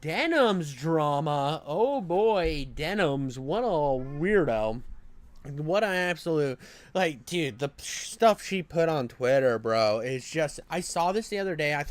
Denims drama. Oh boy, Denims. What a weirdo. What an absolute, like, dude, the stuff she put on Twitter, bro, is just, I saw this the other day. I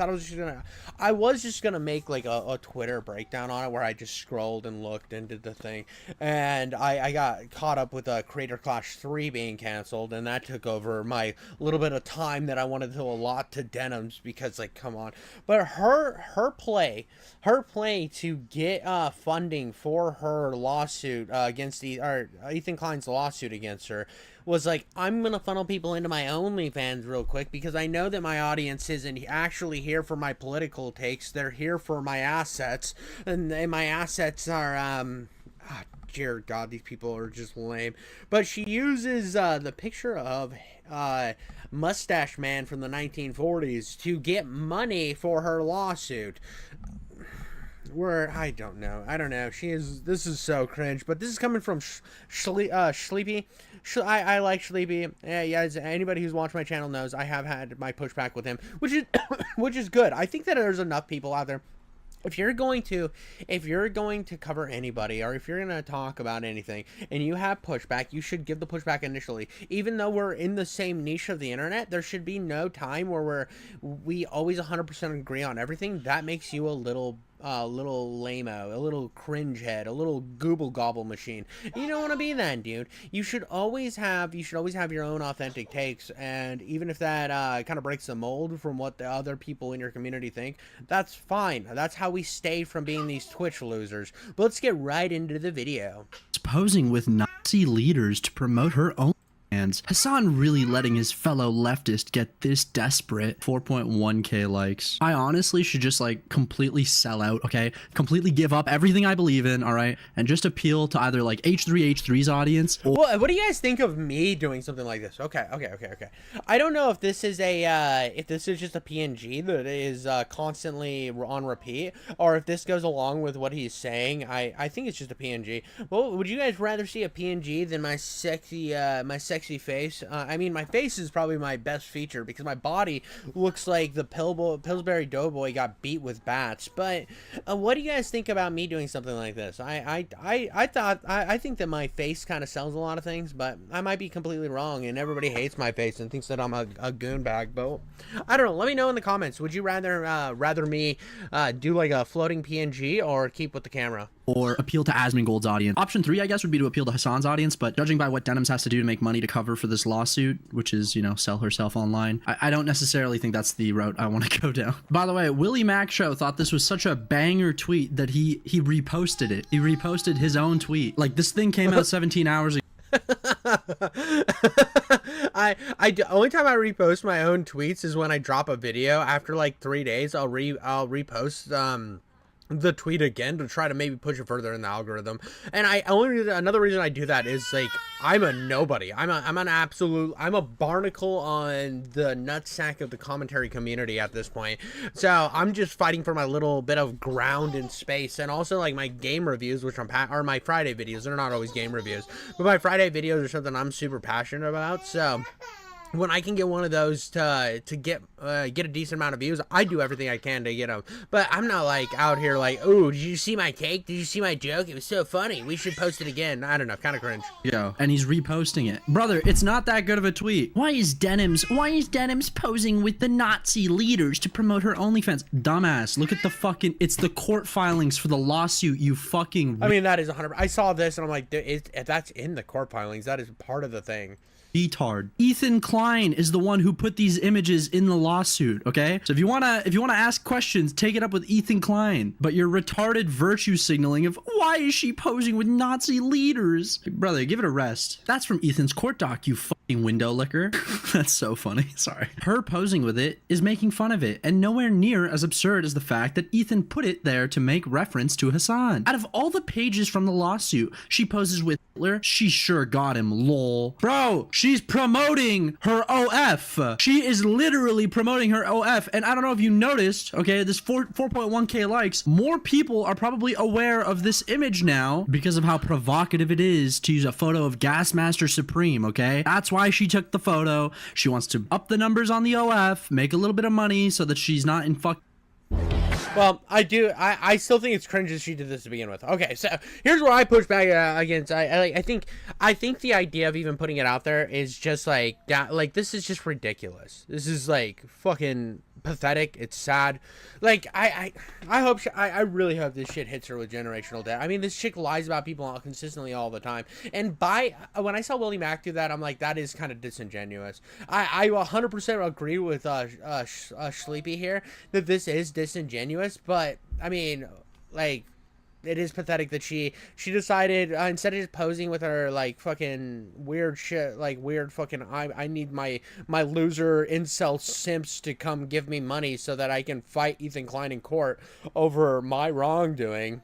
was just gonna make like a Twitter breakdown on it where I just scrolled and looked and did the thing, and I got caught up with Creator Clash 3 being canceled, and that took over my little bit of time that I wanted to allot to Denims, because, like, come on. But her play to get funding for her lawsuit against Ethan Klein's lawsuit against her was like, I'm gonna funnel people into my OnlyFans real quick because I know that my audience isn't actually here for my political takes. They're here for my assets, and my assets are dear God, these people are just lame. But she uses the picture of Mustache Man from the 1940s to get money for her lawsuit. I don't know. This is so cringe, but this is coming from Sleepy. I like Sleepy. Yeah, anybody who's watched my channel knows I have had my pushback with him, which is which is good. I think that there's enough people out there. If you're going to cover anybody, or if you're going to talk about anything and you have pushback, you should give the pushback initially. Even though we're in the same niche of the internet, there should be no time where we always 100% agree on everything. That makes you a little lame-o, a little cringe head, a little gooble gobble machine. You don't want to be that, dude. You should always have your own authentic takes, and even if that kind of breaks the mold from what the other people in your community think, that's fine. That's how we stay from being these Twitch losers. But let's get right into the video. Posing with Nazi leaders to promote her own. Hasan really letting his fellow leftist get this desperate. 4.1k likes. I honestly should just like completely sell out, okay? Completely give up everything I believe in, all right? And just appeal to either like H3H3's audience. Well, what do you guys think of me doing something like this? Okay. I don't know if this is just a PNG that is constantly on repeat, or if this goes along with what he's saying. I think it's just a PNG. Well, would you guys rather see a PNG than my sexy face? I mean, my face is probably my best feature because my body looks like the Pillsbury Doughboy got beat with bats. But what do you guys think about me doing something like this? I think that my face kind of sells a lot of things, but I might be completely wrong, and everybody hates my face and thinks that I'm a goon bag. But I don't know. Let me know in the comments. Would you rather me do like a floating PNG or keep with the camera? Or appeal to Asmongold's audience. Option 3, I guess, would be to appeal to Hasan's audience, but judging by what Denims has to do to make money to cover for this lawsuit, which is, you know, sell herself online, I don't necessarily think that's the route I want to go down. By the way, Willie Mac Show thought this was such a banger tweet that he reposted it. He reposted his own tweet. Like, this thing came out 17 hours ago. Only time I repost my own tweets is when I drop a video. After like 3 days, I'll repost the tweet again to try to maybe push it further in the algorithm. And another reason I do that is, like, I'm a nobody. I'm a barnacle on the nutsack of the commentary community at this point. So I'm just fighting for my little bit of ground in space. And also, like, my game reviews, which are my Friday videos. They're not always game reviews, but my Friday videos are something I'm super passionate about. So when I can get one of those to get a decent amount of views, I do everything I can to get them. But I'm not like out here like, oh, did you see my cake? Did you see my joke? It was so funny. We should post it again. I don't know, kind of cringe. Yo, and he's reposting it. Brother, it's not that good of a tweet. Why is Denims posing with the Nazi leaders to promote her OnlyFans? Dumbass, look at the fucking, it's the court filings for the lawsuit, you fucking. I mean, that is 100%. I saw this and I'm like, that's in the court filings. That is part of the thing. Retard. Ethan Klein is the one who put these images in the lawsuit, okay? So if you wanna ask questions, take it up with Ethan Klein. But your retarded virtue signaling of why is she posing with Nazi leaders? Brother, give it a rest. That's from Ethan's court doc, you fucking window licker. That's so funny, sorry. Her posing with it is making fun of it, and nowhere near as absurd as the fact that Ethan put it there to make reference to Hasan. Out of all the pages from the lawsuit, she poses with Hitler. She sure got him, lol. Bro, she's promoting her OF. She is literally promoting her OF. And I don't know if you noticed, okay, this 4.1k likes, more people are probably aware of this image now because of how provocative it is to use a photo of Gasmaster Supreme, okay? That's why she took the photo. She wants to up the numbers on the OF, make a little bit of money so that she's not in Well, I still think it's cringe that she did this to begin with. Okay, so here's where I push back against. I think the idea of even putting it out there is just like that. Like, this is just ridiculous. This is like fucking pathetic. It's sad. Like, I hope I really hope this shit hits her with generational debt. I mean, this chick lies about people consistently all the time. And when I saw Willie Mack do that, I'm like, that is kind of disingenuous. I 100% agree with Sleepy here that this is disingenuous, but I mean, like, it is pathetic that she decided instead of just posing with her like fucking weird shit, like weird fucking I need my loser incel simps to come give me money so that I can fight Ethan Klein in court over my wrongdoing.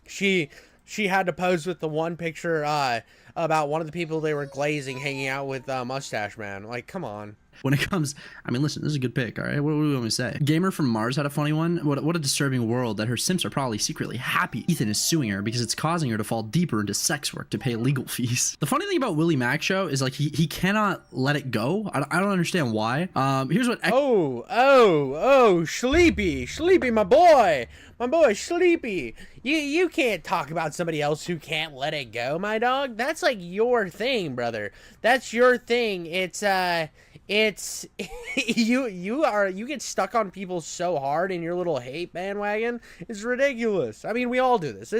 She had to pose with the one picture about one of the people they were glazing hanging out with Mustache Man. Like, come on. When it comes, I mean, listen, this is a good pick, all right? What do we want me to say? Gamer from Mars had a funny one. What a disturbing world that her simps are probably secretly happy Ethan is suing her because it's causing her to fall deeper into sex work to pay legal fees. The funny thing about Willie Mack show is like he cannot let it go. I don't understand why. Here's what. Sleepy, my boy, Sleepy. You can't talk about somebody else who can't let it go, my dog. That's like your thing, brother. That's your thing. It's you get stuck on people so hard in your little hate bandwagon. It's ridiculous. I mean, we all do this.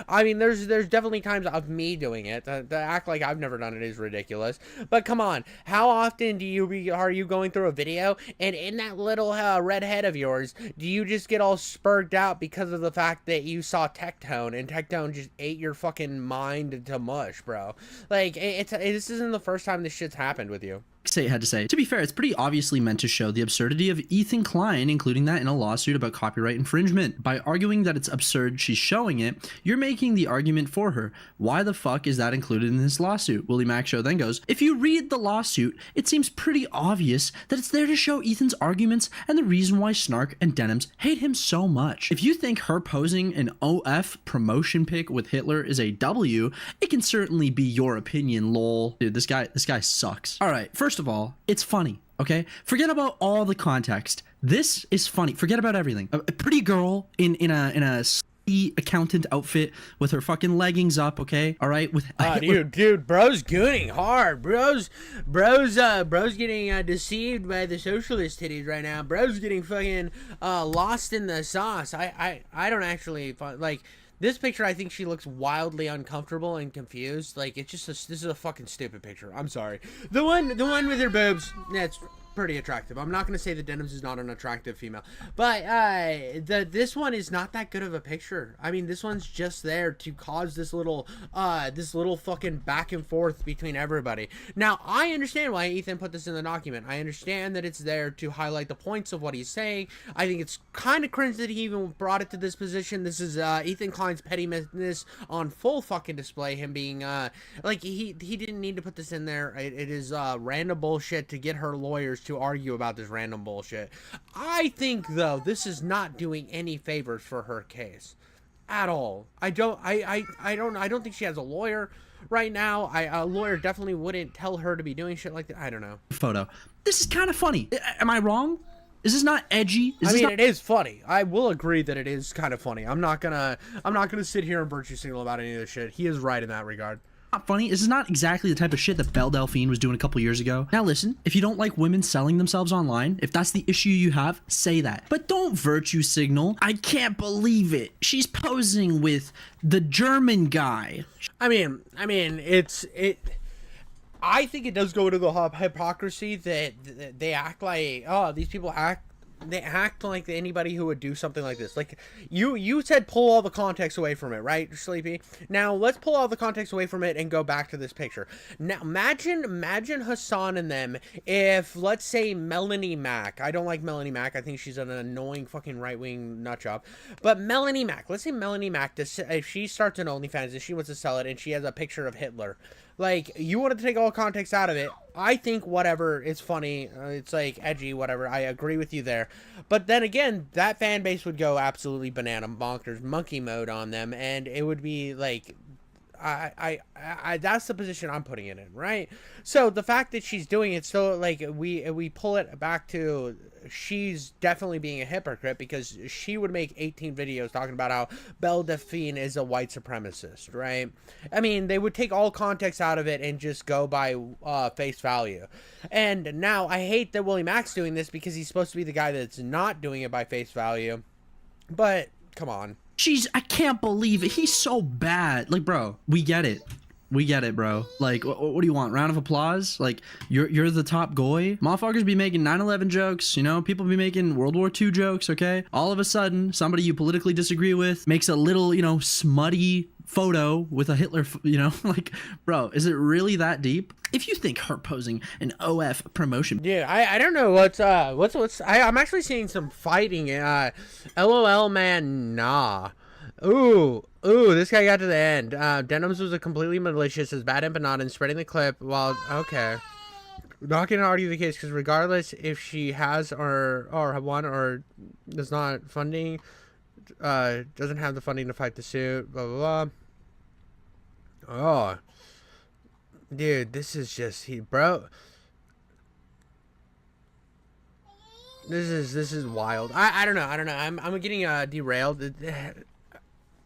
I mean, there's definitely times of me doing it. To act like I've never done it is ridiculous. But come on, how often are you going through a video and in that little redhead of yours, do you just get all spurred out because of the fact that you saw Tectone and Tectone just ate your fucking mind to mush, bro? Like, this isn't the first time this shit's happened with you. Had to say. To be fair, it's pretty obviously meant to show the absurdity of Ethan Klein including that in a lawsuit about copyright infringement. By arguing that it's absurd she's showing it, you're making the argument for her. Why the fuck is that included in this lawsuit? Willie Mack show then goes, if you read the lawsuit, it seems pretty obvious that it's there to show Ethan's arguments and the reason why Snark and Denims hate him so much. If you think her posing an OF promotion pic with Hitler is a W, it can certainly be your opinion, lol. Dude, this guy sucks. All right, first of all, it's funny, okay? Forget about all the context. This is funny. Forget about everything. A pretty girl in a accountant outfit with her fucking leggings up, okay? All right, with dude, bro's gooning hard. Bro's getting deceived by the socialist titties right now. Bro's getting fucking lost in the sauce. I don't actually like. This picture, I think she looks wildly uncomfortable and confused. Like, it's just this is a fucking stupid picture. I'm sorry. The one with her boobs, that's pretty attractive. I'm not gonna say that Denims is not an attractive female, but this one is not that good of a picture. I mean, this one's just there to cause this little fucking back and forth between everybody. Now, I understand why Ethan put this in the document. I understand that it's there to highlight the points of what he's saying. I think it's kind of cringe that he even brought it to this position. This is Ethan Klein's pettiness on full fucking display. Him being like he didn't need to put this in there. It is random bullshit to get her lawyers to argue about this random bullshit. I think though this is not doing any favors for her case at all. I don't think she has a lawyer right now. A lawyer definitely wouldn't tell her to be doing shit like that. I don't know. Photo. This is kind of funny. Am I wrong? Is this not edgy? It is funny. I will agree that it is kind of funny. I'm not gonna sit here and virtue signal about any of this shit. He is right in that regard. Not funny. This is not exactly the type of shit that Belle Delphine was doing a couple years ago. Now listen, if you don't like women selling themselves online, if that's the issue you have, say that. But don't virtue signal. I can't believe it. She's posing with the German guy. I mean, I think it does go to the hypocrisy that they act like, oh, these people act like anybody who would do something like this. Like, you said pull all the context away from it, right, Sleepy? Now, let's pull all the context away from it and go back to this picture. Now, imagine Hasan and them if, let's say, Melanie Mack. I don't like Melanie Mack. I think she's an annoying fucking right-wing nutjob. But Melanie Mack, let's say Melanie Mack, if she starts an OnlyFans and she wants to sell it and she has a picture of Hitler. Like, you wanted to take all context out of it. I think whatever, it's funny, it's like edgy, whatever. I agree with you there. But then again, that fan base would go absolutely banana bonkers, monkey mode on them, and it would be like, that's the position I'm putting it in, right? So the fact that she's doing it, so like we pull it back to, she's definitely being a hypocrite, because she would make 18 videos talking about how Belle Delphine is a white supremacist, right? I mean, they would take all context out of it and just go by face value. And now I hate that Willie Mack's doing this, because he's supposed to be the guy that's not doing it by face value. But come on. I can't believe it. He's so bad. Like, bro, we get it. We get it, bro. Like, what do you want? Round of applause? Like, you're the top goy? Motherfuckers be making 9/11 jokes, you know? People be making World War II jokes, okay? All of a sudden, somebody you politically disagree with makes a little, you know, smutty photo with a Hitler, you know? Like, bro, is it really that deep? If you think her posing an OF promotion... Yeah, I don't know I'm actually seeing some fighting. LOL, man, nah. Ooh, this guy got to the end. Denims was a completely malicious, as bad and not in spreading the clip while, okay. Not gonna argue the case, because regardless if she has or won or does not funding, doesn't have the funding to fight the suit, blah, blah, blah. Oh. Dude, this is just, bro. This is wild. I don't know. I'm getting derailed.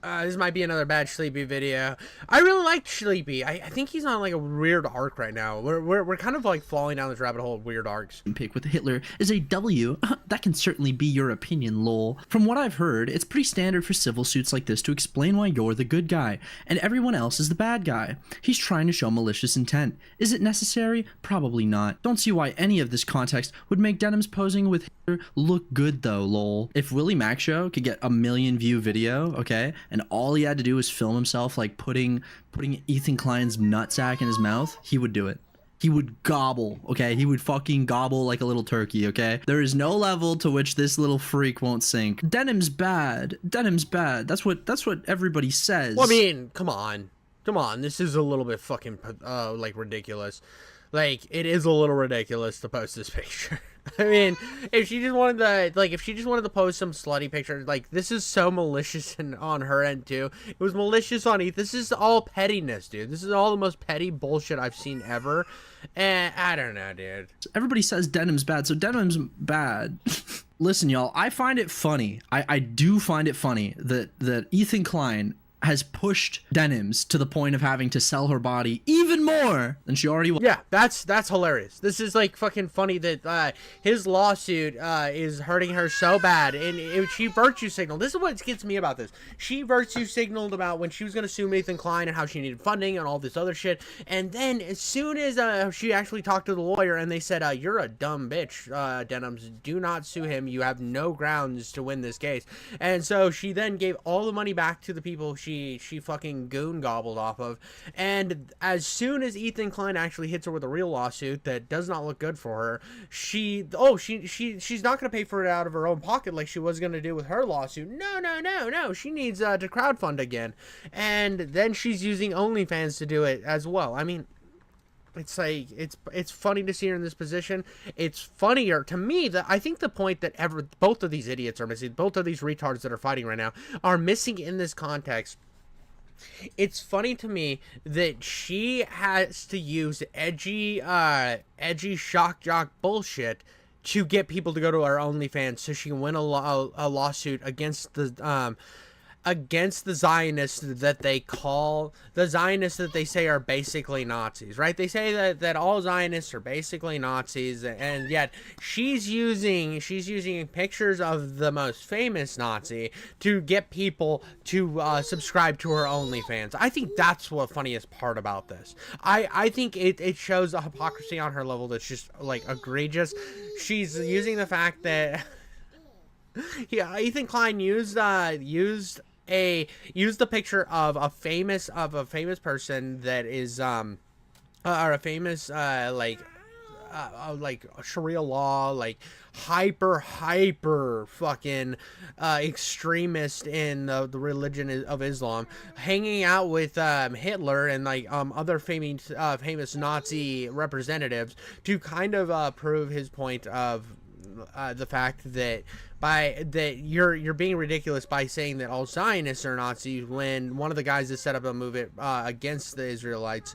This might be another bad Sleepy video. I really like Sleepy. I think he's on like a weird arc right now. We're kind of like falling down this rabbit hole of weird arcs. Pick with Hitler is a W. That can certainly be your opinion, lol. From what I've heard, it's pretty standard for civil suits like this to explain why you're the good guy and everyone else is the bad guy. He's trying to show malicious intent. Is it necessary? Probably not. Don't see why any of this context would make Denims posing with Hitler look good though, lol. If Willie Mack Show could get a 1 million view video, okay, and all he had to do was film himself like putting Ethan Klein's nutsack in his mouth, he would do it. He would gobble, okay? He would fucking gobble like a little turkey, okay? There is no level to which this little freak won't sink. Denim's bad. Denim's bad. That's what everybody says. Well, I mean, come on. This is a little bit fucking like ridiculous. Like, it is a little ridiculous to post this picture. I mean, if she just wanted to post some slutty picture, like, this is so malicious on her end too. It was malicious on Ethan. This is all pettiness, dude. This is all the most petty bullshit I've seen ever. And I don't know, dude. Everybody says Denim's bad, so Denim's bad. Listen, y'all, I find it funny. I do find it funny that Ethan Klein has pushed Denims to the point of having to sell her body even more than she already was. Yeah, that's hilarious. This is like fucking funny that his lawsuit is hurting her so bad, and she virtue signaled. This is what gets me about this. She virtue signaled about when she was gonna sue Ethan Klein and how she needed funding and all this other shit, and then as soon as she actually talked to the lawyer and they said, "You're a dumb bitch, Denims. Do not sue him. You have no grounds to win this case." And so she then gave all the money back to the people she fucking goon gobbled off of. And as soon as Ethan Klein actually hits her with a real lawsuit that does not look good for her, she's not going to pay for it out of her own pocket like she was going to do with her lawsuit. No. She needs to crowdfund again. And then she's using OnlyFans to do it as well. I mean, it's like, it's funny to see her in this position. It's funnier to me that I think the point that both of these idiots are missing, both of these retards that are fighting right now are missing in this context. It's funny to me that she has to use edgy shock jock bullshit to get people to go to her OnlyFans so she can win a lawsuit against the Zionists that they say are basically Nazis, right? They say that all Zionists are basically Nazis, and yet she's using pictures of the most famous Nazi to get people to subscribe to her OnlyFans. I think that's the funniest part about this. I think it shows a hypocrisy on her level that's just like egregious. She's using the fact that Ethan Klein used the picture of a famous person that is or a famous like Sharia law, like hyper fucking extremist in the religion of Islam, hanging out with Hitler and like other famous Nazi representatives to kind of prove his point of the fact that you're being ridiculous by saying that all Zionists are Nazis when one of the guys that set up a movement against the Israelites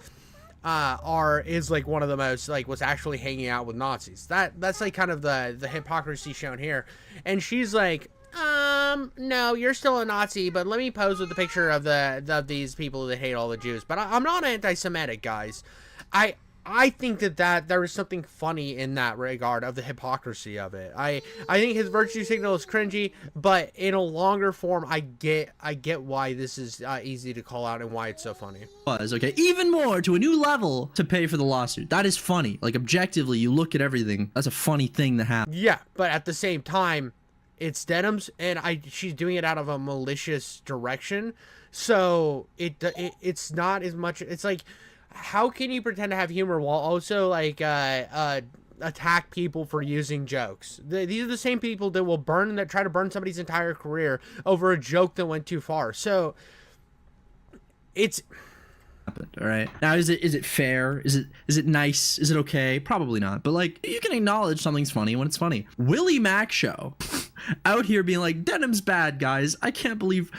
is like one of the most like was actually hanging out with Nazis. That's like kind of the hypocrisy shown here. And she's like, no, you're still a Nazi, but let me pose with the picture of these people that hate all the Jews. But I'm not anti-Semitic, guys. I think that there is something funny in that regard of the hypocrisy of it. I think his virtue signal is cringy, but in a longer form, I get why this is easy to call out and why it's so funny. Was okay, even more to a new level to pay for the lawsuit. That is funny. Like objectively, you look at everything. That's a funny thing to happen. Yeah, but at the same time, it's Denims, and she's doing it out of a malicious direction. So it's not as much. It's like, how can you pretend to have humor while also like attack people for using jokes? These are the same people that will try to burn somebody's entire career over a joke that went too far. So it's all right, now is it fair? Is it nice? Is it okay? Probably not, but like you can acknowledge something's funny when it's funny. Willie Mac show out here being like, Denim's bad, guys. I can't believe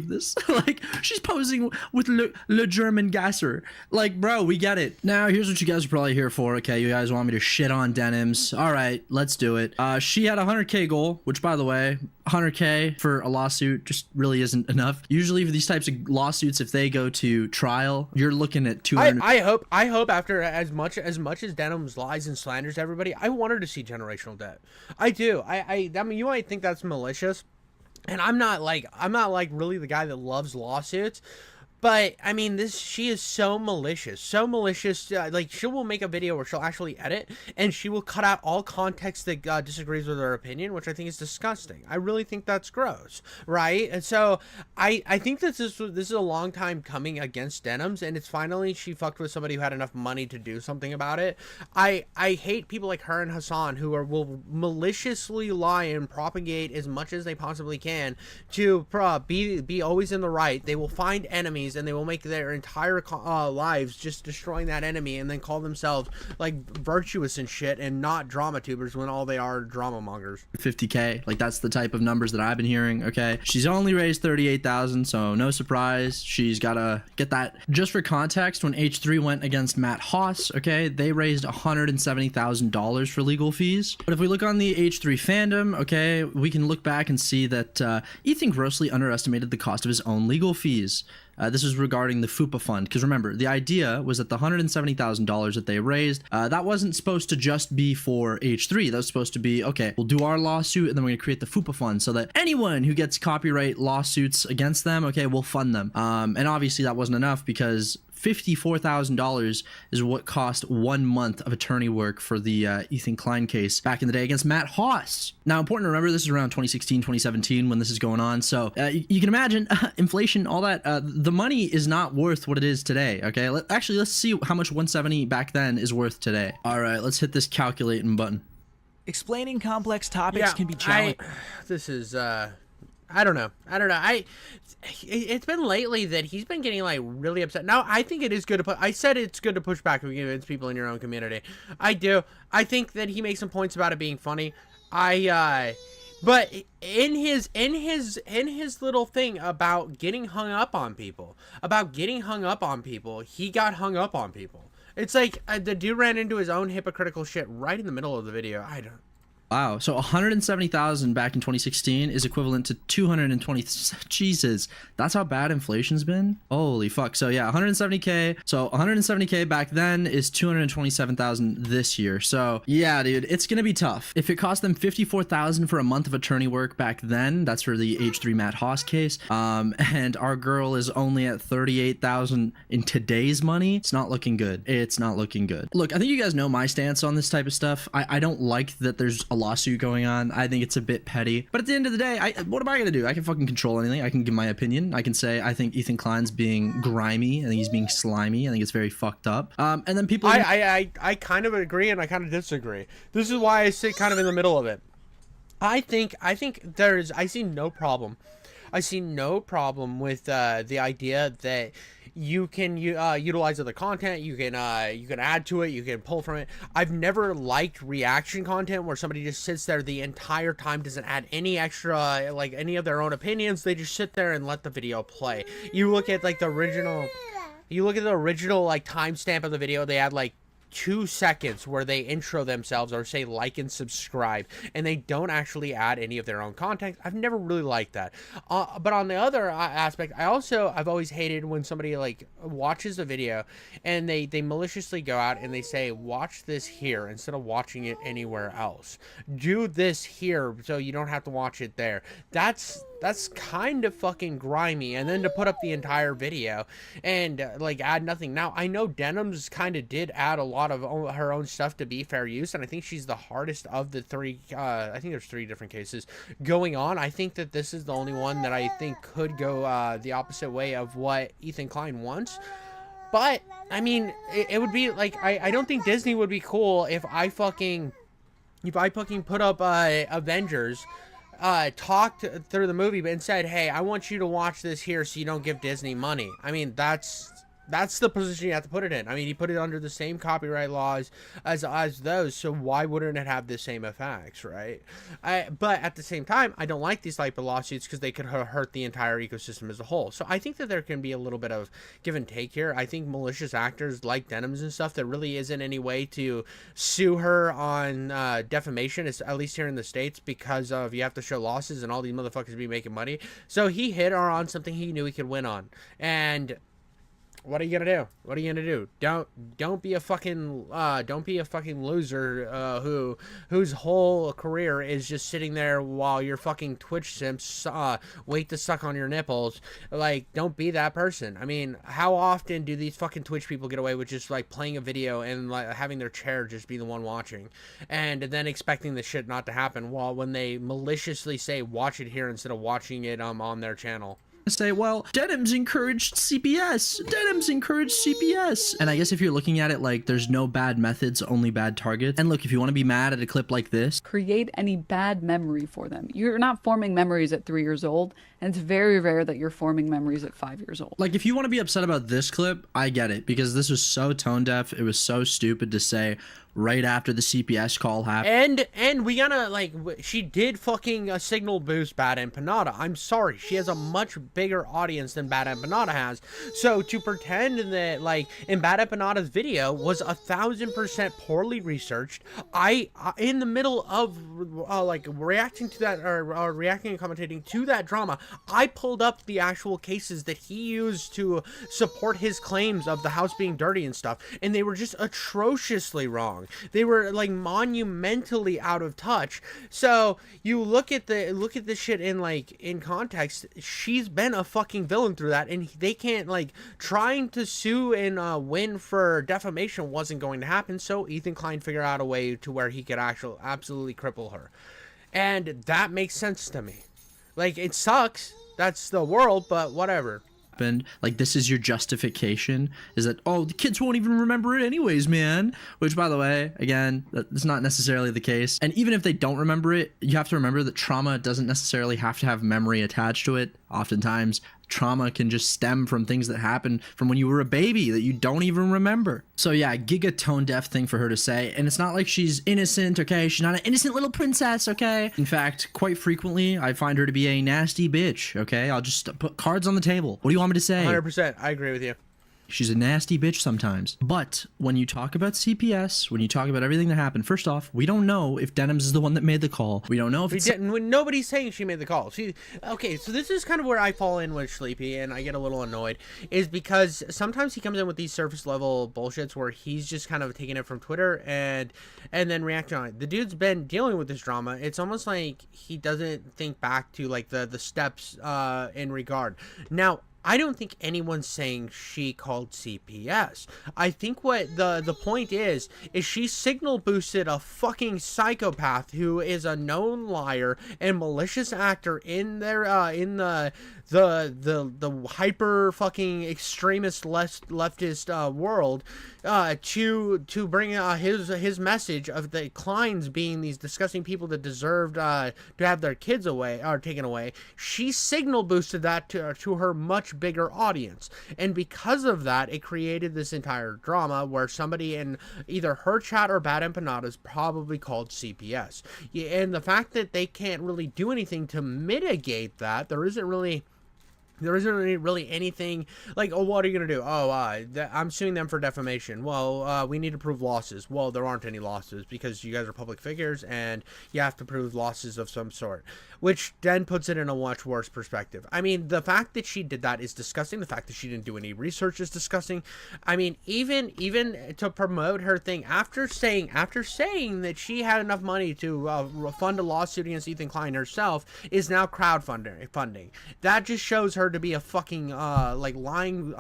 this. Like she's posing with le German gasser. Like, bro, we get it. Now here's what you guys are probably here for. Okay, you guys want me to shit on Denims. All right, let's do it. She had a 100K goal, which by the way, 100K for a lawsuit just really isn't enough. Usually for these types of lawsuits, if they go to trial, you're looking at 200. I hope after as much as Denims lies and slanders everybody, I want her to see generational debt. I do. I mean, you might think that's malicious, and I'm not like really the guy that loves lawsuits. But I mean, she is so malicious, like she will make a video where she'll actually edit and she will cut out all context that disagrees with her opinion, which I think is disgusting. I really think that's gross, right? And so I think that this is a long time coming against Denims, and it's finally she fucked with somebody who had enough money to do something about it. I hate people like her and Hasan who will maliciously lie and propagate as much as they possibly can to be always in the right. They will find enemies, and they will make their entire lives just destroying that enemy, and then call themselves like virtuous and shit and not drama tubers when all they are drama mongers. 50K, like that's the type of numbers that I've been hearing. Okay, she's only raised 38,000, so no surprise she's gotta get that. Just for context, when H3 went against Matt Haas, okay, they raised $170,000 for legal fees. But if we look on the H3 fandom, okay, we can look back and see that Ethan grossly underestimated the cost of his own legal fees. This is regarding the FUPA fund, because remember, the idea was that the $170,000 that they raised, that wasn't supposed to just be for H3. That was supposed to be, okay, we'll do our lawsuit, and then we're going to create the FUPA fund so that anyone who gets copyright lawsuits against them, okay, we'll fund them. And obviously that wasn't enough, because $54,000 is what cost 1 month of attorney work for the Ethan Klein case back in the day against Matt Haas. Now, important to remember, this is around 2016, 2017 when this is going on. So you can imagine inflation, all that. The money is not worth what it is today. Okay, let's see how much 170 back then is worth today. All right, let's hit this calculating button. Explaining complex topics can be challenging. This is I don't know. It's been lately that he's been getting like really upset. Now, I think it is good to I said it's good to push back against people in your own community. I do. I think that he makes some points about it being funny. But in his little thing about getting hung up on people, he got hung up on people. It's like the dude ran into his own hypocritical shit right in the middle of the video. I don't. Wow, so 170,000 back in 2016 is equivalent to 220. Jesus, that's how bad inflation's been. Holy fuck. So yeah, 170K. So 170K back then is 227,000 this year. So yeah, dude, it's gonna be tough. If it cost them 54,000 for a month of attorney work back then, that's for the H3 Matt Haas case. And our girl is only at 38,000 in today's money. It's not looking good. It's not looking good. Look, I think you guys know my stance on this type of stuff. I don't like that there's a lawsuit going on. I think it's a bit petty, but at the end of the day, what am I gonna do? I can fucking control anything. I can give my opinion. I can say I think Ethan Klein's being grimy. I think he's being slimy. I think it's very fucked up. And then people, I kind of agree and I kind of disagree. This is why I sit kind of in the middle of it. I see no problem. I see no problem with the idea that you can utilize other content. You can add to it. You can pull from it. I've never liked reaction content where somebody just sits there the entire time, doesn't add any extra, like any of their own opinions. They just sit there and let the video play. You look at like the original like timestamp of the video. They had like 2 seconds where they intro themselves or say like and subscribe, and they don't actually add any of their own content. I've never really liked that. But on the other aspect, I've always hated when somebody like watches a video and they maliciously go out and they say, watch this here instead of watching it anywhere else. Do this here so you don't have to watch it there. That's kind of fucking grimy. And then to put up the entire video and like add nothing. Now I know Denims kind of did add a lot of her own stuff to be fair use, and I think she's the hardest of the three. I think there's 3 different cases going on. I think that this is the only one that I think could go the opposite way of what Ethan Klein wants. But I mean, it would be like I don't think Disney would be cool if I fucking put up Avengers, talked through the movie and said, hey, I want you to watch this here so you don't give Disney money. I mean, that's the position you have to put it in. I mean, he put it under the same copyright laws as those, so why wouldn't it have the same effects, right? But at the same time, I don't like these type of lawsuits because they could hurt the entire ecosystem as a whole. So I think that there can be a little bit of give and take here. I think malicious actors like Denims and stuff, there really isn't any way to sue her on defamation, at least here in the States, because of you have to show losses and all these motherfuckers be making money. So he hit her on something he knew he could win on. And what are you gonna do? What are you gonna do? Don't be a fucking loser whose whole career is just sitting there while your fucking Twitch simps wait to suck on your nipples. Like, don't be that person. I mean, how often do these fucking Twitch people get away with just like playing a video and like having their chair just be the one watching, and then expecting the shit not to happen when they maliciously say watch it here instead of watching it on their channel? Say, well, Denims encouraged CPS. Denims encouraged CPS. And I guess if you're looking at it like there's no bad methods, only bad targets. And look, if you want to be mad at a clip like this, create any bad memory for them. You're not forming memories at 3 years old, and it's very rare that you're forming memories at 5 years old. Like, if you want to be upset about this clip, I get it, because this was so tone deaf. It was so stupid to say right after the CPS call happened. And we gotta, like, she did fucking signal boost Bad Empanada. I'm sorry, she has a much bigger audience than Bad Empanada has. So to pretend that, like, in Bad Empanada's video was 1,000% poorly researched, I in the middle of like reacting to that or reacting and commentating to that drama, I pulled up the actual cases that he used to support his claims of the house being dirty and stuff, and they were just atrociously wrong. They were like monumentally out of touch. So you look at this shit in context. She's been a fucking villain through that, and they can't, like, trying to sue and win for defamation wasn't going to happen. So Ethan Klein figured out a way to where he could actually absolutely cripple her, and that makes sense to me. Like, it sucks, that's the world, but whatever. Like, this is your justification, is that, oh, the kids won't even remember it anyways, man. Which, by the way, again, that's not necessarily the case. And even if they don't remember it, you have to remember that trauma doesn't necessarily have to have memory attached to it. Oftentimes trauma can just stem from things that happened from when you were a baby that you don't even remember. So yeah, giga tone deaf thing for her to say. And it's not like she's innocent, okay? She's not an innocent little princess, okay? In fact, quite frequently, I find her to be a nasty bitch, okay? I'll just put cards on the table. What do you want me to say? 100%. I agree with you. She's a nasty bitch sometimes. But when you talk about CPS, when you talk about everything that happened, first off, we don't know if Denims is the one that made the call. We don't know if nobody's saying she made the call. Okay, so this is kind of where I fall in with Sleepy, and I get a little annoyed, is because sometimes he comes in with these surface level bullshits where he's just kind of taking it from Twitter and then reacting on it. The dude's been dealing with this drama. It's almost like he doesn't think back to, like, the steps in regard. Now, I don't think anyone's saying she called CPS. I think what the point is she signal boosted a fucking psychopath who is a known liar and malicious actor in their in the hyper fucking extremist leftist world to bring his message of the Kleins being these disgusting people that deserved to have their kids away or taken away. She signal boosted that to her much much bigger audience. And because of that, it created this entire drama where somebody in either her chat or Bad Empanadas probably called CPS. Yeah, and the fact that they can't really do anything to mitigate that, there isn't really anything like, oh, what are you gonna do? Oh, I'm suing them for defamation. Well, we need to prove losses. Well, there aren't any losses because you guys are public figures and you have to prove losses of some sort, which then puts it in a much worse perspective. I mean, the fact that she did that is disgusting. The fact that she didn't do any research is disgusting. I mean, even to promote her thing after saying that she had enough money to fund a lawsuit against Ethan Klein herself is now crowdfunding. That just shows her to be a fucking like lying,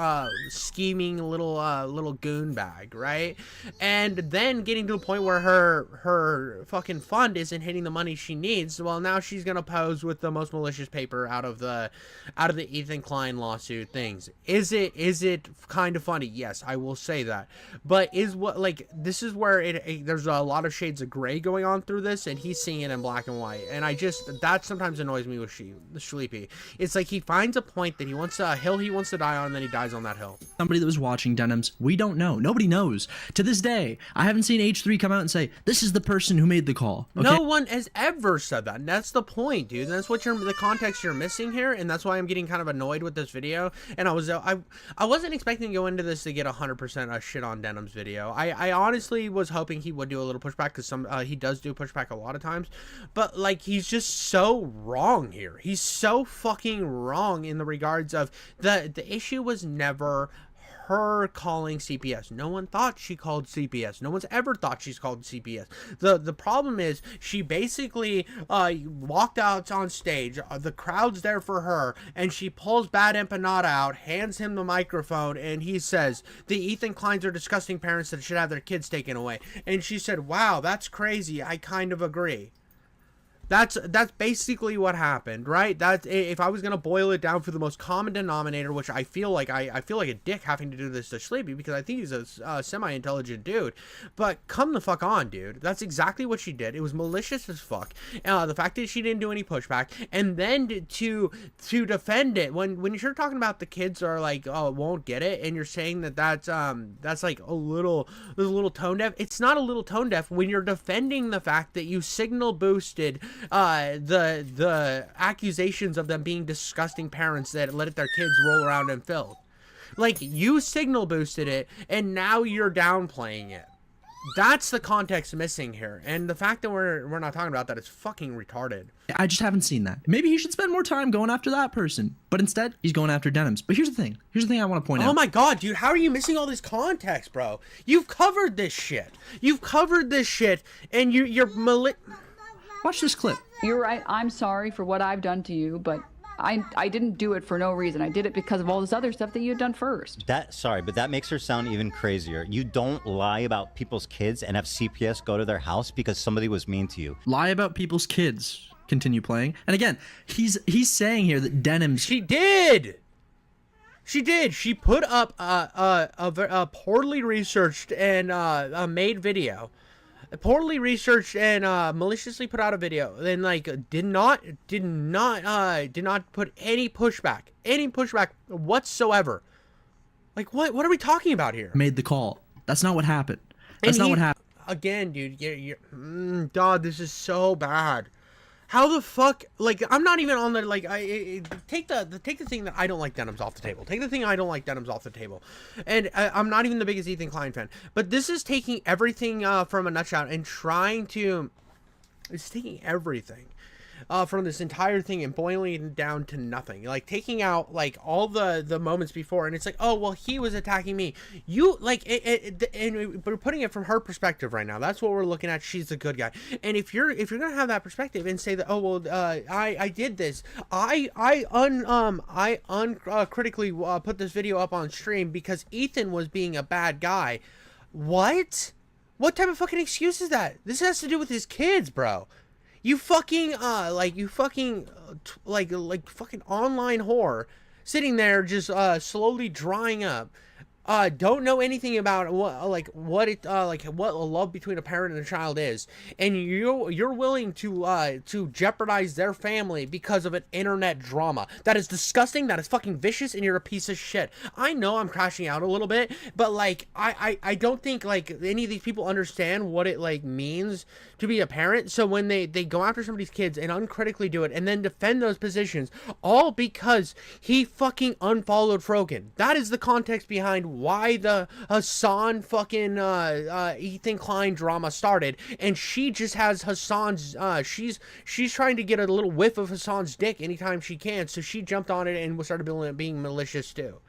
scheming little goon bag, right? And then getting to a point where her fucking fund isn't hitting the money she needs. Well, now she's gonna pose with the most malicious paper out of the Ethan Klein lawsuit things. Is it kind of funny? Yes, I will say that. But this is where there's a lot of shades of gray going on through this, and he's seeing it in black and white. And that sometimes annoys me with Sleepy. It's like he finds a point that he wants a hill he wants to die on, and then he dies on that hill. Somebody that was watching Denims, we don't know. Nobody knows. To this day, I haven't seen H3 come out and say, this is the person who made the call. Okay? No one has ever said that. And that's the point, dude. That's what the context you're missing here, and that's why I'm getting kind of annoyed with this video. And I wasn't expecting to go into this to get 100% shit on Denim's video. I honestly was hoping he would do a little pushback, because he does do pushback a lot of times, but like, he's just so wrong here. He's so fucking wrong in the regards of the issue was never her calling CPS. No one thought she called CPS. No one's ever thought she's called CPS. The problem is she basically walked out on stage. The crowd's there for her, and she pulls Bad Empanada out, hands him the microphone, and he says, the Ethan Kleins are disgusting parents that should have their kids taken away. And she said, wow, that's crazy. I kind of agree. That's basically what happened, right? That's, if I was gonna boil it down for the most common denominator, which I feel like I feel like a dick having to do this to Sleepy, because I think he's a semi-intelligent dude. But come the fuck on, dude. That's exactly what she did. It was malicious as fuck. The fact that she didn't do any pushback, and then to defend it when you're talking about the kids are like, oh, won't get it, and you're saying that's like a little tone deaf. It's not a little tone deaf when you're defending the fact that you signal boosted the accusations of them being disgusting parents that let their kids roll around in filth. Like, you signal boosted it, and now you're downplaying it. That's the context missing here, and the fact that we're not talking about that is fucking retarded. I just haven't seen that. Maybe he should spend more time going after that person, but instead he's going after Denims. But here's the thing I want to point out. Oh my god, dude, how are you missing all this context, bro? You've covered this shit, and you're Watch this clip. You're right. I'm sorry for what I've done to you, but I didn't do it for no reason. I did it because of all this other stuff that you had done first. Sorry, but that makes her sound even crazier. You don't lie about people's kids and have CPS go to their house because somebody was mean to you. Lie about people's kids. Continue playing. And again, he's saying here that Denims. She did. She put up a poorly researched and made video. Poorly researched and maliciously put out a video, then like did not put any pushback whatsoever. Like, what are we talking about here? Made the call. That's not what happened. That's not what happened. Again, dude, dog, this is so bad. How the fuck, like, I'm not even on the, like, take the thing that I don't like Denims off the table. Take the thing I don't like Denims off the table. And I'm not even the biggest Ethan Klein fan. But this is taking everything from a nutshell and it's taking everything from this entire thing and boiling it down to nothing. Like, taking out, like, all the moments before, and it's like, oh, well, he was attacking me. You, like, and we're putting it from her perspective right now. That's what we're looking at. She's a good guy. And if you're gonna have that perspective and say that, oh, well, I did this. I uncritically put this video up on stream because Ethan was being a bad guy. What type of fucking excuse is that? This has to do with his kids, bro. You fucking, fucking online whore sitting there just, slowly drying up. don't know anything about what a love between a parent and a child is, and you're willing to jeopardize their family because of an internet drama. That is disgusting. That is fucking vicious, and you're a piece of shit. I know I'm crashing out a little bit, but like I don't think like any of these people understand what it like means to be a parent. So when they go after somebody's kids and uncritically do it and then defend those positions, all because he fucking unfollowed Frogan. That is the context behind why the Hasan fucking Ethan Klein drama started, and she just has Hasan's she's trying to get a little whiff of Hasan's dick anytime she can, so she jumped on it and started being malicious too.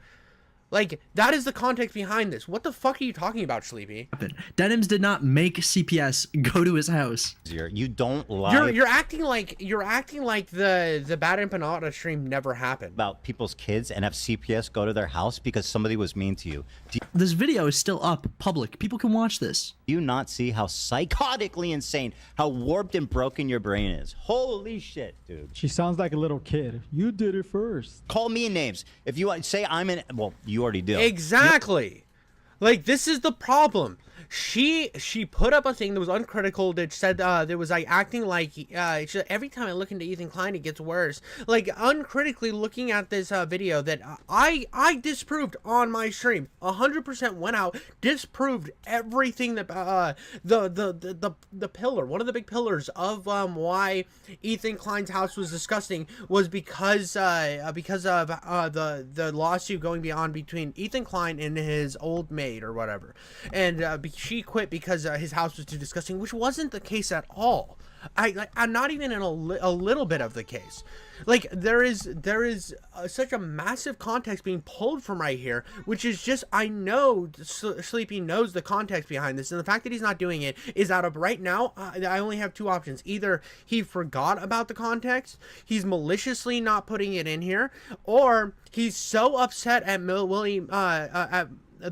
Like, that is the context behind this. What the fuck are you talking about, Sleepy? Denims did not make CPS go to his house. You don't lie. You're acting like the Bad Empanada stream never happened. About people's kids and have CPS go to their house because somebody was mean to you. This video is still up, public. People can watch this. Do you not see how psychotically insane, how warped and broken your brain is? Holy shit, dude. She sounds like a little kid. You did it first. Call me names. If you want, say I'm in. Well, you already do. Exactly. Like, this is the problem. She put up a thing that was uncritical that said there was like acting like every time I look into Ethan Klein it gets worse. Like, uncritically looking at this video that I disproved on my stream. 100% went out, disproved everything that the pillar, one of the big pillars of why Ethan Klein's house was disgusting was because of the lawsuit going beyond between Ethan Klein and his old maid or whatever, and she quit because his house was too disgusting, which wasn't the case at all. I'm not even in a little bit of the case. Like, there is such a massive context being pulled from right here, which is just, I know Sleepy knows the context behind this, and the fact that he's not doing it is out of right now. I only have two options: either he forgot about the context, he's maliciously not putting it in here, or he's so upset at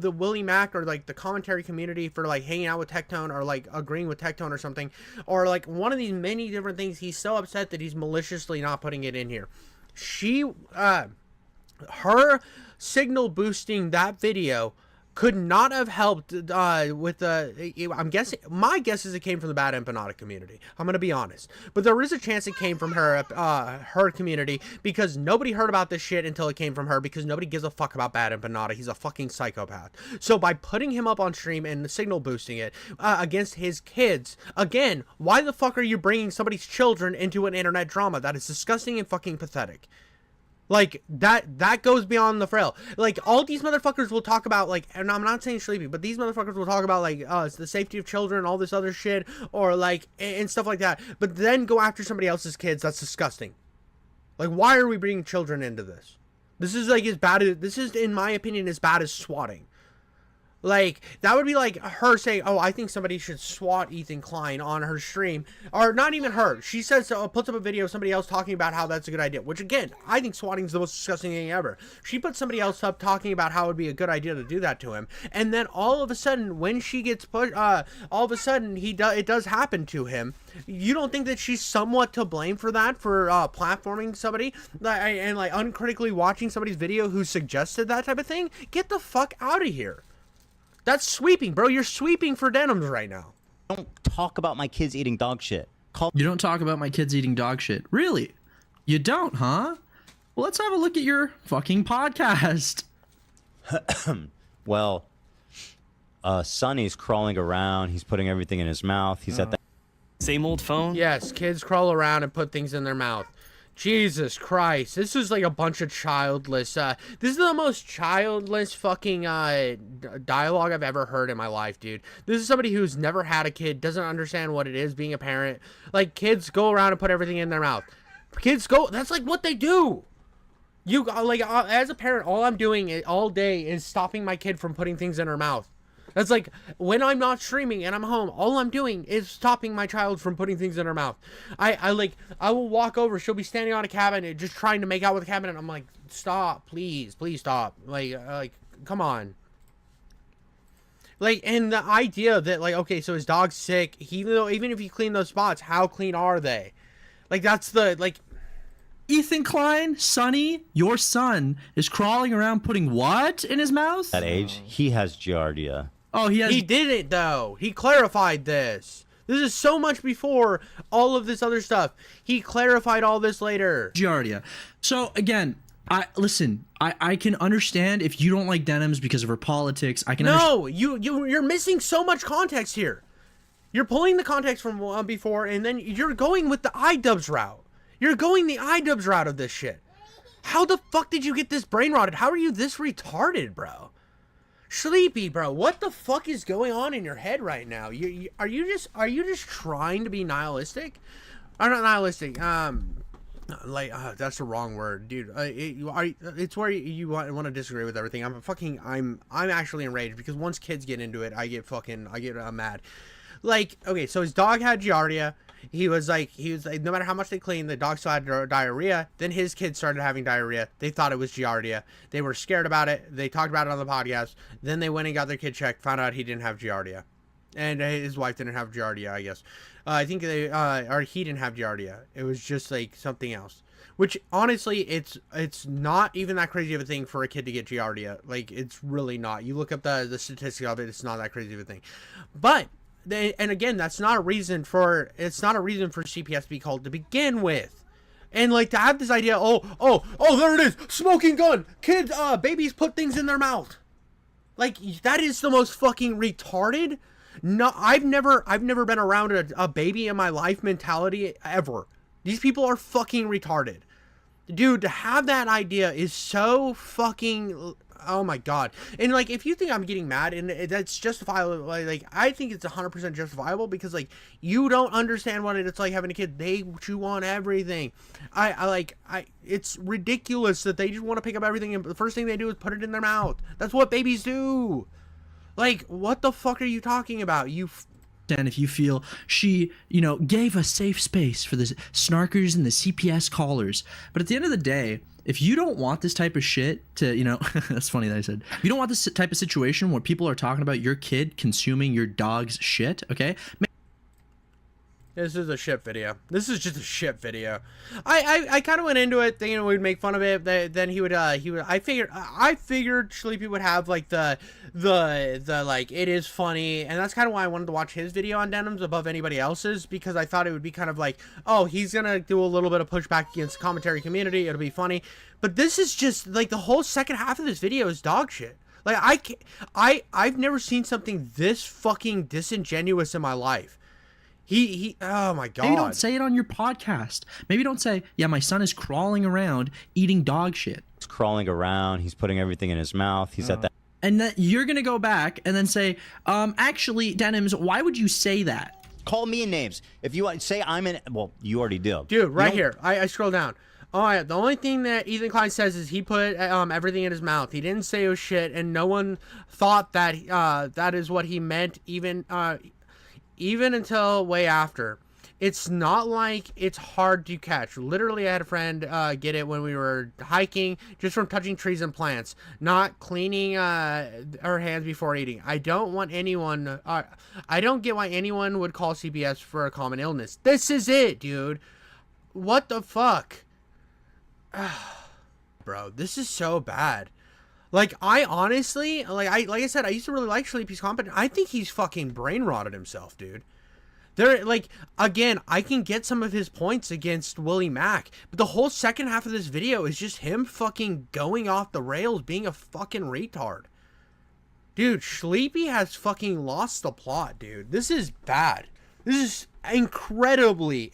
the Willie Mac or like the commentary community for like hanging out with Tectone or like agreeing with Tectone or something, or like one of these many different things. He's so upset that he's maliciously not putting it in here. Her signal boosting that video could not have helped with the, I'm guessing, my guess is it came from the Bad Empanada community. I'm going to be honest. But there is a chance it came from her community, because nobody heard about this shit until it came from her, because nobody gives a fuck about Bad Empanada. He's a fucking psychopath. So by putting him up on stream and signal boosting it against his kids, again, why the fuck are you bringing somebody's children into an internet drama? That is disgusting and fucking pathetic. Like, that goes beyond the frail. Like, all these motherfuckers will talk about, like, and I'm not saying Sleepy, but these motherfuckers will talk about, like, it's the safety of children, all this other shit, or, like, and stuff like that. But then go after somebody else's kids. That's disgusting. Like, why are we bringing children into this? This is, like, this is, in my opinion, as bad as swatting. Like, that would be like her saying, oh, I think somebody should swat Ethan Klein on her stream. Or not even her. She says, puts up a video of somebody else talking about how that's a good idea. Which, again, I think swatting is the most disgusting thing ever. She puts somebody else up talking about how it would be a good idea to do that to him. And then all of a sudden, when she gets pushed, all of a sudden, it does happen to him. You don't think that she's somewhat to blame for that? For platforming somebody? And, like, uncritically watching somebody's video who suggested that type of thing? Get the fuck out of here. That's sweeping, bro. You're sweeping for Denims right now. Don't talk about my kids eating dog shit. You don't talk about my kids eating dog shit. Really? You don't, huh? Well, let's have a look at your fucking podcast. Well, Sonny's crawling around. He's putting everything in his mouth. He's at the same old phone? Yes, kids crawl around and put things in their mouth. Jesus Christ, this is like a bunch of childless, this is the most childless fucking, dialogue I've ever heard in my life, dude. This is somebody who's never had a kid, doesn't understand what it is being a parent. Like, kids go around and put everything in their mouth. Kids go, that's like what they do. You, like, as a parent, all I'm doing all day is stopping my kid from putting things in her mouth. That's like, when I'm not streaming and I'm home, all I'm doing is stopping my child from putting things in her mouth. I will walk over, she'll be standing on a cabinet, just trying to make out with the cabinet, and I'm like, stop, please stop. Like, come on. Like, and the idea that, like, okay, so his dog's sick, even if you clean those spots, how clean are they? Like, that's the, like, Ethan Klein, Sonny, your son is crawling around putting what in his mouth? That age, he has giardia. Oh, He did it though. He clarified this. This is so much before all of this other stuff. He clarified all this later. giardia. So again, I can understand if you don't like Denims because of her politics. I can No, you're missing so much context here. You're pulling the context from before, and then you're going with the iDubbbz route. You're going the iDubbbz route of this shit. How the fuck did you get this brain rotted? How are you this retarded, bro? Sleepy, bro. What the fuck is going on in your head right now? Are you just trying to be nihilistic? Or not nihilistic. That's the wrong word, dude. It's where you want to disagree with everything. I'm actually enraged because once kids get into it, I get mad. Like, okay, so his dog had giardia. He was like, no matter how much they cleaned, the dog still had diarrhea. Then his kids started having diarrhea. They thought it was giardia. They were scared about it. They talked about it on the podcast. Then they went and got their kid checked, found out he didn't have giardia. And his wife didn't have giardia, I guess. I think he didn't have giardia. It was just like something else. Which, honestly, it's not even that crazy of a thing for a kid to get giardia. Like, it's really not. You look up the statistics of it, it's not that crazy of a thing. But... and again, that's not a reason for CPS to be called to begin with. And like to have this idea, oh, there it is, smoking gun, kids, babies put things in their mouth. Like, that is the most fucking retarded. No, I've never been around a baby in my life mentality ever. These people are fucking retarded. Dude, to have that idea is so fucking... Oh my god. And like, if you think I'm getting mad and that's justifiable, like I think it's 100% justifiable because like you don't understand what it's like having a kid. They chew on everything. It's ridiculous that they just want to pick up everything and the first thing they do is put it in their mouth. That's what babies do. Like, what the fuck are you talking about? And if you feel she, gave a safe space for the snarkers and the CPS callers. But at the end of the day, if you don't want this type of shit to, that's funny that I said, if you don't want this type of situation where people are talking about your kid consuming your dog's shit, okay? This is a shit video. This is just a shit video. I kind of went into it thinking we'd make fun of it. Then he would. I figured Sleepy would have like the like it is funny, and that's kind of why I wanted to watch his video on Denims above anybody else's, because I thought it would be kind of like, oh, he's gonna do a little bit of pushback against the commentary community. It'll be funny, but this is just like the whole second half of this video is dog shit. Like I've never seen something this fucking disingenuous in my life. Oh my god. Maybe don't say it on your podcast. Maybe don't say, yeah, my son is crawling around eating dog shit. He's crawling around. He's putting everything in his mouth. He's at that. And then you're going to go back and then say, actually, Denims, why would you say that? Call me names. If you want, say I'm in. Well, you already do. Dude, right here. I scroll down. Oh, yeah, the only thing that Ethan Klein says is he put everything in his mouth. He didn't say it was shit, and no one thought that that is what he meant, even until way after. It's not like it's hard to catch. Literally, I had a friend get it when we were hiking, just from touching trees and plants, not cleaning her hands before eating. I don't get why anyone would call CPS for a common illness. This is it, dude. What the fuck? Bro, this is so bad. Like, I honestly, like I said, I used to really like Sleepy's content. I think he's fucking brain rotted himself, dude. Like, again, I can get some of his points against Willie Mack, but the whole second half of this video is just him fucking going off the rails, being a fucking retard. Dude, Sleepy has fucking lost the plot, dude. This is bad. This is incredibly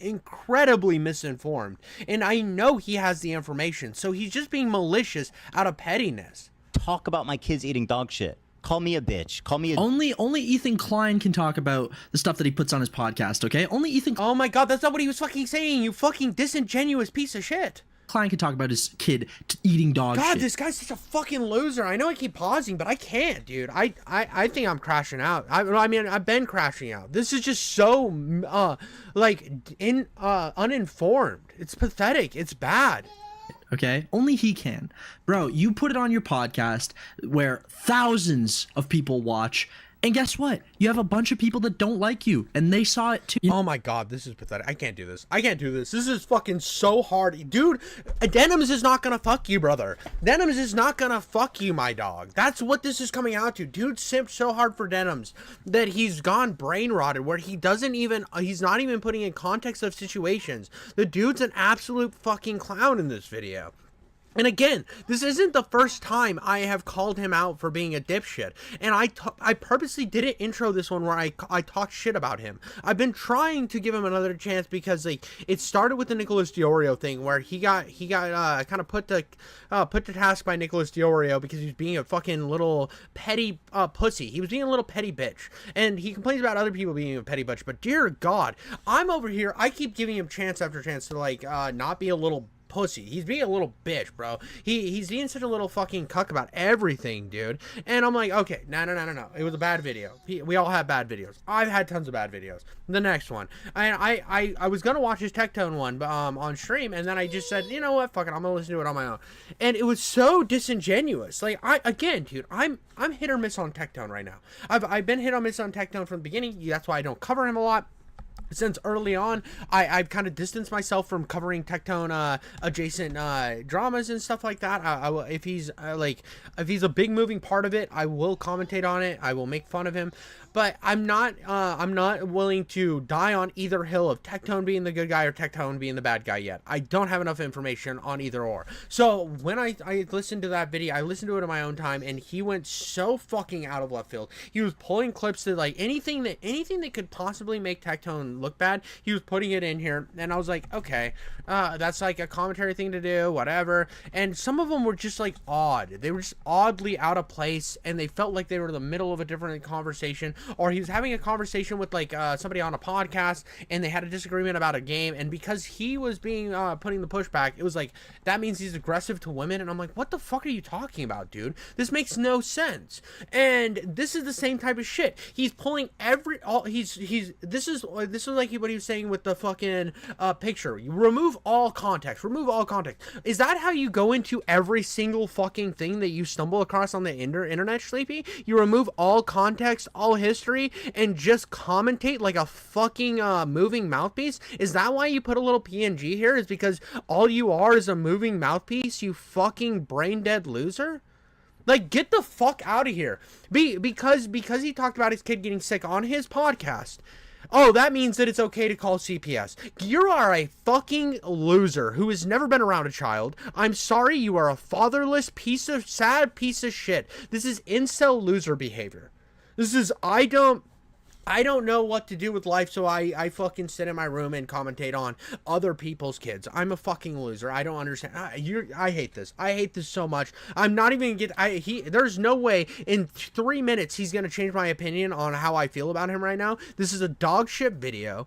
misinformed. And I know he has the information, so he's just being malicious out of pettiness. Talk about my kids eating dog shit. Call me a bitch. Call me a... Only Ethan Klein can talk about the stuff that he puts on his podcast, okay? Only Ethan... Oh my god, that's not what he was fucking saying, you fucking disingenuous piece of shit. Klein can talk about his kid eating dog shit. God, this guy's such a fucking loser. I know I keep pausing, but I can't, dude. I think I'm crashing out. I mean, I've been crashing out. This is just so, uninformed. It's pathetic. It's bad. Okay? Only he can. Bro, you put it on your podcast where thousands of people watch, And guess what? You have a bunch of people that don't like you, and they saw it too. Oh my god, this is pathetic. I can't do this. I can't do this. This is fucking so hard. Dude, Denims is not gonna fuck you, brother. Denims is not gonna fuck you, my dog. That's what this is coming out to. Dude simped so hard for Denims that he's gone brain rotted, where he doesn't even, he's not even putting in context of situations. The dude's an absolute fucking clown in this video. And again, this isn't the first time I have called him out for being a dipshit. And I purposely didn't intro this one where I talk shit about him. I've been trying to give him another chance because like it started with the Nicholas Diorio thing where he got kind of put to task by Nicholas Diorio because he was being a fucking little petty pussy. He was being a little petty bitch. And he complains about other people being a petty bitch. But dear God, I'm over here. I keep giving him chance after chance to like not be a little pussy. He's being a little bitch, bro. He's being such a little fucking cuck about everything, dude. And I'm like, okay, no. It was a bad video. We all have bad videos. I've had tons of bad videos. The next one. I was gonna watch his Tectone one on stream, and then I just said, you know what, fuck it, I'm gonna listen to it on my own. And it was so disingenuous. Like, again, dude, I'm hit or miss on Tectone right now. I've been hit or miss on Tectone from the beginning. That's why I don't cover him a lot. Since early on, I've kind of distanced myself from covering Tectone adjacent dramas and stuff like that. I will, if he's if he's a big moving part of it, I will commentate on it. I will make fun of him. But I'm not willing to die on either hill of Tectone being the good guy or Tectone being the bad guy yet. I don't have enough information on either or. So when I listened to that video, I listened to it in my own time, and he went so fucking out of left field. He was pulling clips that like anything that could possibly make Tectone look bad, he was putting it in here, and I was like, okay, that's like a commentary thing to do, whatever. And some of them were just like odd. They were just oddly out of place, and they felt like they were in the middle of a different conversation. Or he was having a conversation with like somebody on a podcast, and they had a disagreement about a game, and because he was being putting the pushback, it was like that means he's aggressive to women. And I'm like, what the fuck are you talking about, dude? This makes no sense. And this is the same type of shit. He's pulling this is like what he was saying with the fucking picture. You remove all context. Is that how you go into every single fucking thing that you stumble across on the internet, Sleepy? You remove all context, all history, and just commentate like a fucking moving mouthpiece? Is that why you put a little PNG here? Is because all you are is a moving mouthpiece, you fucking brain dead loser? Like, get the fuck out of here. Because he talked about his kid getting sick on his podcast. Oh, that means that it's okay to call CPS. You are a fucking loser who has never been around a child. I'm sorry, you are a fatherless sad piece of shit. This is incel loser behavior. This is, I don't know what to do with life, so I fucking sit in my room and commentate on other people's kids. I'm a fucking loser. I don't understand. I hate this. I hate this so much. I'm not even gonna get, there's no way in 3 minutes he's gonna change my opinion on how I feel about him right now. This is a dog shit video.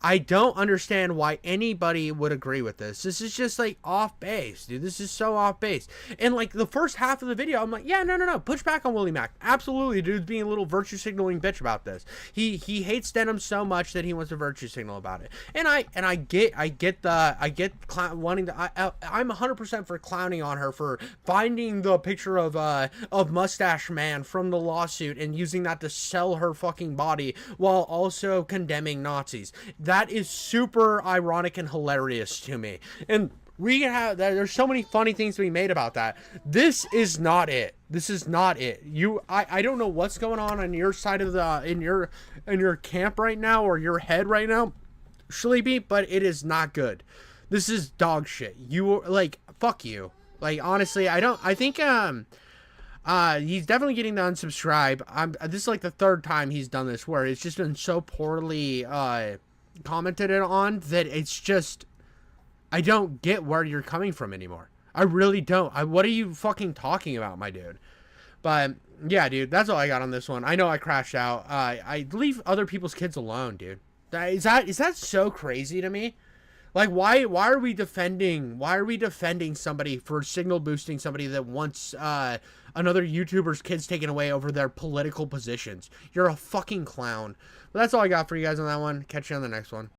I don't understand why anybody would agree with this. This is just like off base, dude. This is so off base. And like the first half of the video, I'm like, yeah, no. Push back on Willie Mack. Absolutely, dude's being a little virtue signaling bitch about this. He hates Denim so much that he wants to virtue signal about it. And I'm 100% for clowning on her for finding the picture of Mustache Man from the lawsuit and using that to sell her fucking body while also condemning Nazis. That is super ironic and hilarious to me. And there's so many funny things to be made about that. This is not it. This is not it. I don't know what's going on your side of in your camp right now, or your head right now, Sleepy, but it is not good. This is dog shit. You like, fuck you. Like, honestly, I think he's definitely getting to unsubscribe. This is like the third time he's done this where it's just been so poorly commented on that it's just, I don't get where you're coming from anymore. I really don't. What are you fucking talking about, my dude? But yeah, dude, that's all I got on this one. I know I crashed out. I leave other people's kids alone, dude. Is that so crazy to me? Like, why are we defending somebody for signal boosting somebody that wants another YouTuber's kids taken away over their political positions? You're a fucking clown. But that's all I got for you guys on that one. Catch you on the next one.